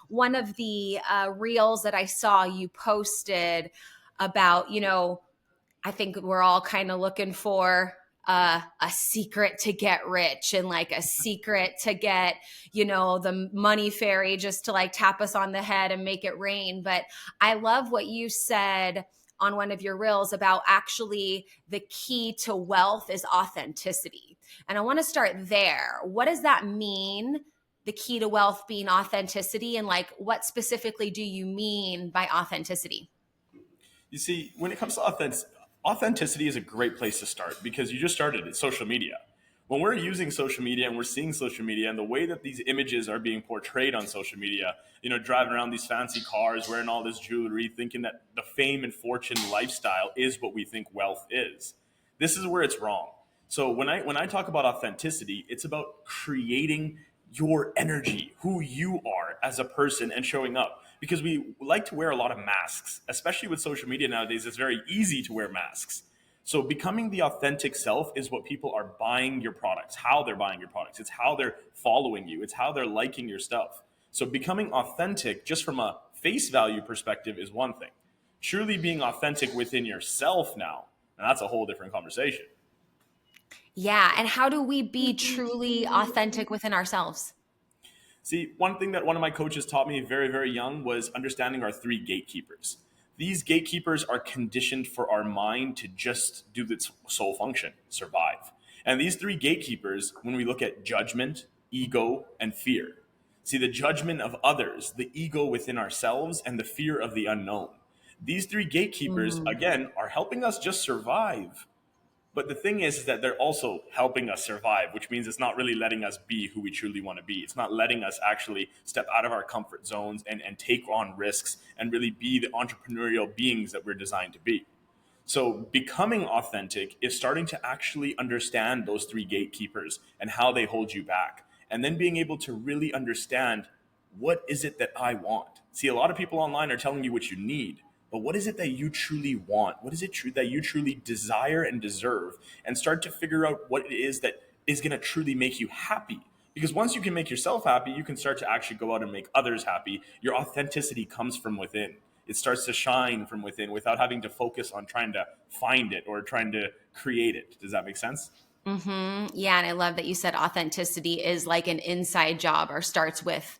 one of the reels that I saw you posted about, I think we're all kind of looking for a secret to get rich and like a secret to get, the money fairy just to like tap us on the head and make it rain. But I love what you said on one of your reels about actually the key to wealth is authenticity. And I want to start there. What does that mean? The key to wealth being authenticity, and like what specifically do you mean by authenticity? You see, when it comes to authenticity is a great place to start because you just started at social media. When we're using social media and we're seeing social media and the way that these images are being portrayed on social media, driving around these fancy cars, wearing all this jewelry, thinking that the fame and fortune lifestyle is what we think wealth is. This is where it's wrong. So when I talk about authenticity, it's about creating your energy, who you are as a person and showing up. Because we like to wear a lot of masks, especially with social media nowadays. It's very easy to wear masks. So becoming the authentic self is what people are buying your products, how they're buying your products. It's how they're following you. It's how they're liking your stuff. So becoming authentic just from a face value perspective is one thing. Truly being authentic within yourself now, and that's a whole different conversation. Yeah. And how do we be truly authentic within ourselves? See, one thing that one of my coaches taught me very, very young was understanding our three gatekeepers. These gatekeepers are conditioned for our mind to just do its sole function, survive. And these three gatekeepers, when we look at judgment, ego, and fear, see the judgment of others, the ego within ourselves, and the fear of the unknown. These three gatekeepers, Mm. again, are helping us just survive. But the thing is that they're also helping us survive, which means it's not really letting us be who we truly want to be. It's not letting us actually step out of our comfort zones and take on risks and really be the entrepreneurial beings that we're designed to be. So becoming authentic is starting to actually understand those three gatekeepers and how they hold you back. And then being able to really understand, what is it that I want? See, a lot of people online are telling you what you need, but what is it that you truly want? What is it that you truly desire and deserve? And start to figure out what it is that is going to truly make you happy. Because once you can make yourself happy, you can start to actually go out and make others happy. Your authenticity comes from within. It starts to shine from within without having to focus on trying to find it or trying to create it. Does that make sense? Yeah. And I love that you said authenticity is like an inside job or starts with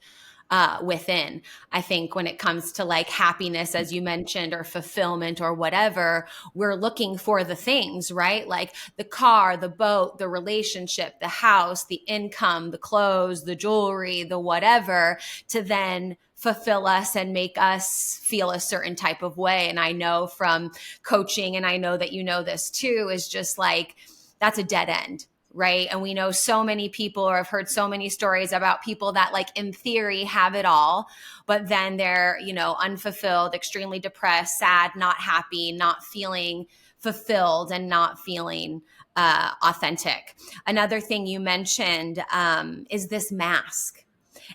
within. I think when it comes to like happiness, as you mentioned, or fulfillment or whatever, we're looking for the things, right? Like the car, the boat, the relationship, the house, the income, the clothes, the jewelry, the whatever, to then fulfill us and make us feel a certain type of way. And I know from coaching, and I know that you know this too, is just like, that's a dead end, right? And we know so many people, or have heard so many stories about people that like in theory have it all, but then they're, unfulfilled, extremely depressed, sad, not happy, not feeling fulfilled, and not feeling authentic. Another thing you mentioned is this mask.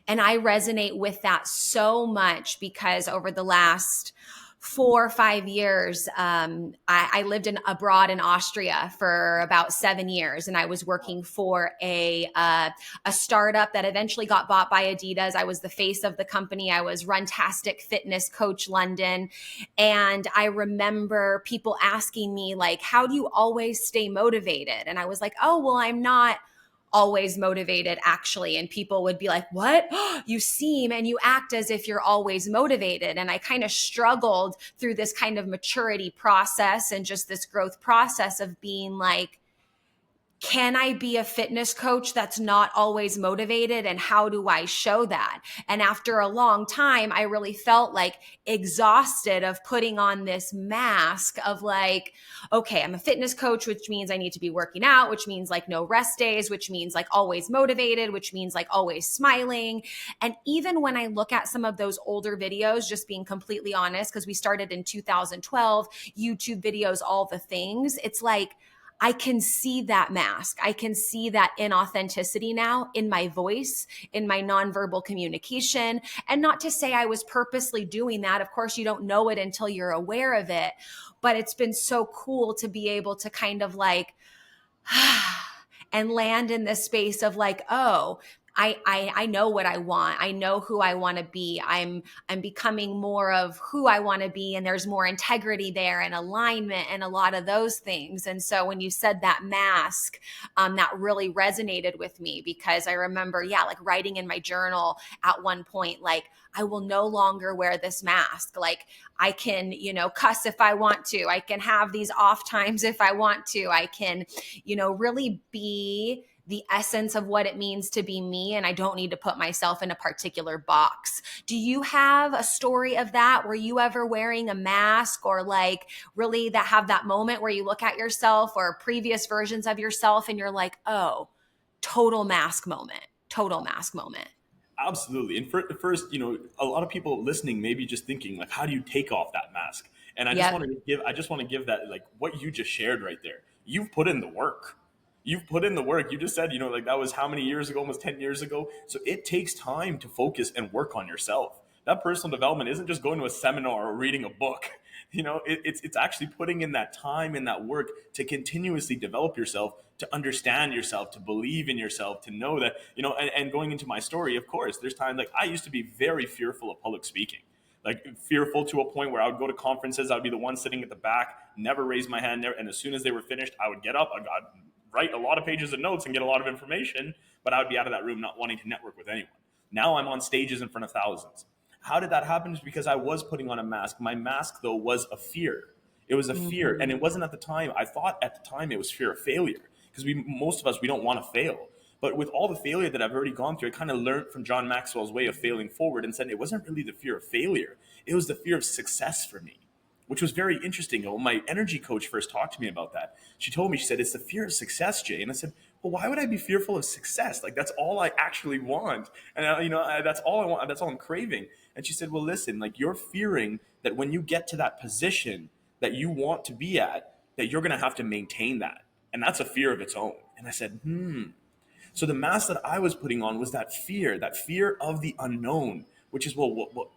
And I resonate with that so much because over the last 4 or 5 years, I lived abroad in Austria for about 7 years, and I was working for a startup that eventually got bought by Adidas. I was the face of the company. I was Runtastic Fitness Coach Lunden, and I remember people asking me like, "How do you always stay motivated?" And I was like, "Oh, well, I'm not always motivated actually." And people would be like, "What? You seem and you act as if you're always motivated." And I kind of struggled through this kind of maturity process and just this growth process of being like, can I be a fitness coach that's not always motivated? And how do I show that? And after a long time, I really felt like exhausted of putting on this mask of like, okay, I'm a fitness coach, which means I need to be working out, which means like no rest days, which means like always motivated, which means like always smiling. And even when I look at some of those older videos, just being completely honest, because we started in 2012, YouTube videos, all the things, it's like, I can see that mask. I can see that inauthenticity now in my voice, in my nonverbal communication. And not to say I was purposely doing that. Of course, you don't know it until you're aware of it. But it's been so cool to be able to kind of like, and land in this space of like, oh, I know what I want. I know who I want to be. I'm becoming more of who I want to be, and there's more integrity there and alignment and a lot of those things. And so when you said that mask, that really resonated with me, because I remember, yeah, like writing in my journal at one point, like, I will no longer wear this mask. Like, I can, cuss if I want to. I can have these off times if I want to. I can, really be the essence of what it means to be me, and I don't need to put myself in a particular box. Do you have a story of that? Were you ever wearing a mask, or like really that have that moment where you look at yourself or previous versions of yourself and you're like, oh, total mask moment, total mask moment? Absolutely. And first, a lot of people listening may be just thinking, like, how do you take off that mask? And Yep. I just want to give that, like, what you just shared right there. You've put in the work. You've put in the work. You just said, like, that was how many years ago? Almost 10 years ago. So it takes time to focus and work on yourself. That personal development isn't just going to a seminar or reading a book. It's actually putting in that time and that work to continuously develop yourself, to understand yourself, to believe in yourself, to know that, and going into my story, of course, there's times like I used to be very fearful of public speaking, like fearful to a point where I would go to conferences, I'd be the one sitting at the back, never raise my hand there. And as soon as they were finished, I would get up, I'd write a lot of pages of notes and get a lot of information, but I would be out of that room not wanting to network with anyone. Now I'm on stages in front of thousands. How did that happen? Is because I was putting on a mask. My mask, though, was a fear. It was a fear. And it wasn't at the time. I thought at the time it was fear of failure, because most of us, we don't want to fail. But with all the failure that I've already gone through, I kind of learned from John Maxwell's way of failing forward and said it wasn't really the fear of failure. It was the fear of success for me, which was very interesting. When my energy coach first talked to me about that, she told me, she said, it's the fear of success, Jay. And I said, well, why would I be fearful of success? Like, that's all I actually want. And, that's all I want. That's all I'm craving. And she said, well, listen, like, you're fearing that when you get to that position that you want to be at, that you're going to have to maintain that. And that's a fear of its own. And I said, So the mask that I was putting on was that fear of the unknown, which is, well,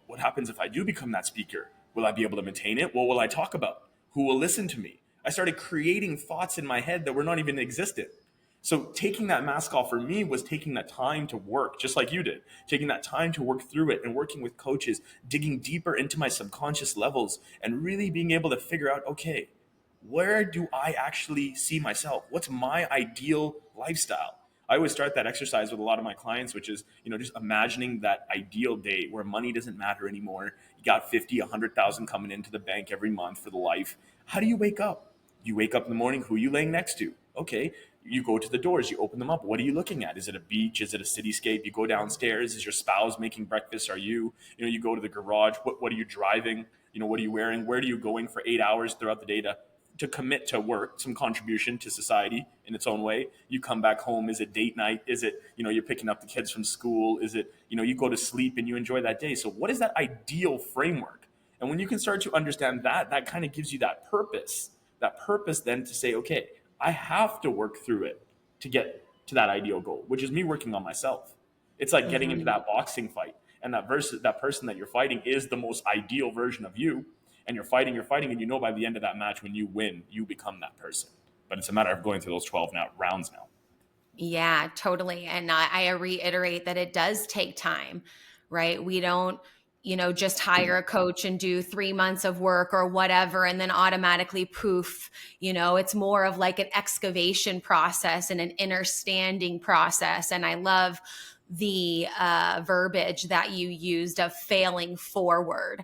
what happens if I do become that speaker? Will I be able to maintain it? What will I talk about? Who will listen to me? I started creating thoughts in my head that were not even existent. So taking that mask off for me was taking that time to work, just like you did, taking that time to work through it and working with coaches, digging deeper into my subconscious levels and really being able to figure out, okay, where do I actually see myself? What's my ideal lifestyle? I always start that exercise with a lot of my clients, which is, just imagining that ideal day where money doesn't matter anymore. You got 50, 100,000 coming into the bank every month for the life. How do you wake up? You wake up in the morning, who are you laying next to? Okay, you go to the doors, you open them up. What are you looking at? Is it a beach? Is it a cityscape? You go downstairs. Is your spouse making breakfast? Are you, you go to the garage. What are you driving? What are you wearing? Where are you going for 8 hours throughout the day to commit to work, some contribution to society in its own way? You come back home. Is it date night? Is it, you're picking up the kids from school? Is it, you go to sleep and you enjoy that day? So what is that ideal framework? And when you can start to understand that, that kind of gives you that purpose then to say, okay, I have to work through it to get to that ideal goal, which is me working on myself. It's like getting into that boxing fight, and that person that you're fighting is the most ideal version of you. And you're fighting, and by the end of that match, when you win, you become that person. But it's a matter of going through those 12 rounds now. Yeah, totally. And I reiterate that it does take time, right? We don't, just hire a coach and do 3 months of work or whatever, and then automatically poof. It's more of like an excavation process and an understanding process. And I love the verbiage that you used of failing forward.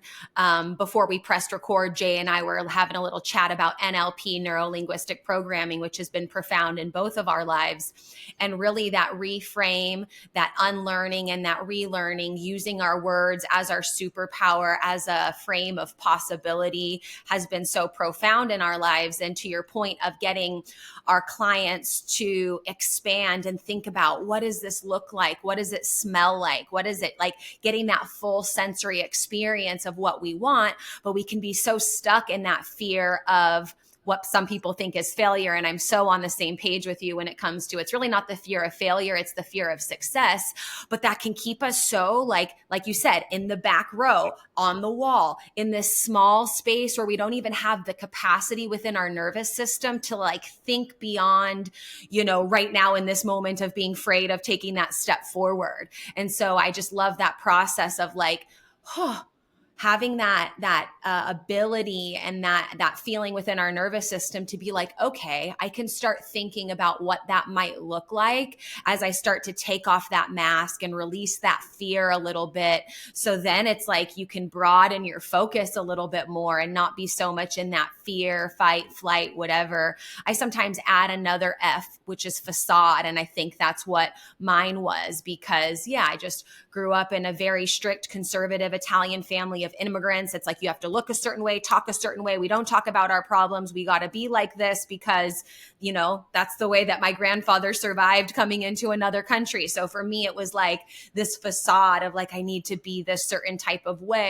Before we pressed record, Jay and I were having a little chat about NLP, neuro-linguistic programming, which has been profound in both of our lives. And really that reframe, that unlearning and that relearning, using our words as our superpower, as a frame of possibility, has been so profound in our lives. And to your point of getting our clients to expand and think about, what does this look like? What does it smell like? What is it like? Getting that full sensory experience of what we want, but we can be so stuck in that fear of what some people think is failure. And I'm so on the same page with you when it comes to, it's really not the fear of failure, it's the fear of success. But that can keep us so like you said, in the back row, on the wall, in this small space where we don't even have the capacity within our nervous system to like think beyond, right now in this moment of being afraid of taking that step forward. And so I just love that process of like, having that ability and that feeling within our nervous system to be like, okay, I can start thinking about what that might look like as I start to take off that mask and release that fear a little bit. So then it's like you can broaden your focus a little bit more and not be so much in that fear, fight, flight, whatever. I sometimes add another F, which is facade. And I think that's what mine was, because I just grew up in a very strict conservative Italian family of immigrants. It's like you have to look a certain way, talk a certain way. We don't talk about our problems. We got to be like this because, that's the way that my grandfather survived coming into another country. So for me, it was like this facade of like, I need to be this certain type of way.